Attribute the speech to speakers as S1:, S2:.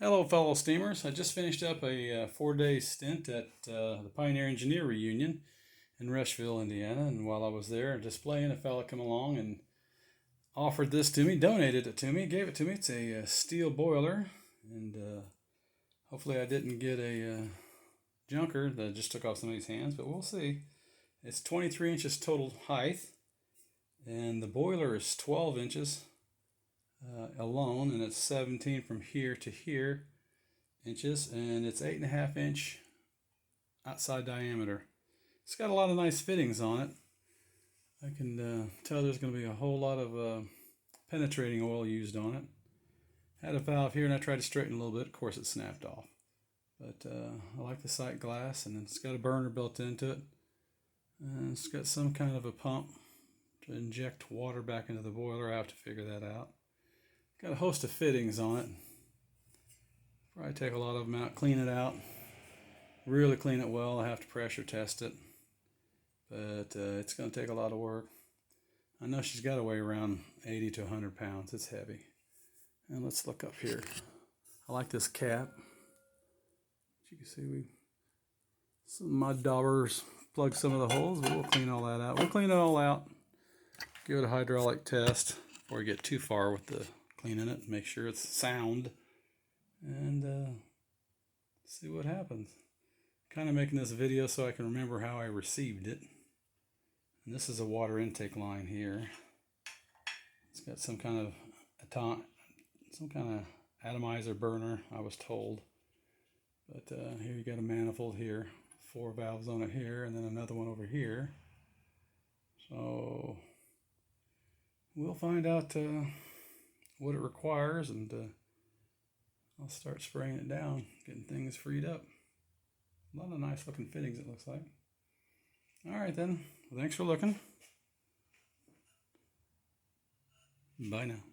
S1: Hello, fellow steamers. I just finished up a 4-day stint at the Pioneer Engineer Reunion in Rushville, Indiana. And while I was there displaying, a fella come along and offered this to me, donated it to me, gave it to me. It's a steel boiler, and hopefully I didn't get a junker that just took off somebody's hands, but we'll see. It's 23 inches total height, and the boiler is 12 inches alone, and it's 17 from here to here inches, and it's 8.5 inch outside diameter. It's got a lot of nice fittings on it. I can tell there's going to be a whole lot of penetrating oil used on it. Had a valve here and I tried to straighten a little bit. Of course it snapped off, but I like the sight glass, and it's got a burner built into it, and it's got some kind of a pump to inject water back into the boiler. I have to figure that out. Got a host of fittings on it. Probably take a lot of them out, clean it out, really clean it well. I have to pressure test it, but it's going to take a lot of work. I know she's got to weigh around 80 to 100 pounds. It's heavy. And let's look up here. I like this cap. As you can see, some mud daubers plug some of the holes, but we'll clean all that out. We'll clean it all out, give it a hydraulic test before we get too far with the cleaning it, make sure it's sound, and see what happens. Kind of making this video so I can remember how I received it. And this is a water intake line here. It's got some kind of atomizer burner, I was told. But here you got a manifold here, 4 valves on it here, and then another one over here. So we'll find out what it requires, and I'll start spraying it down, getting things freed up. A lot of nice looking fittings, it looks like. All right then, well, thanks for looking. Bye now.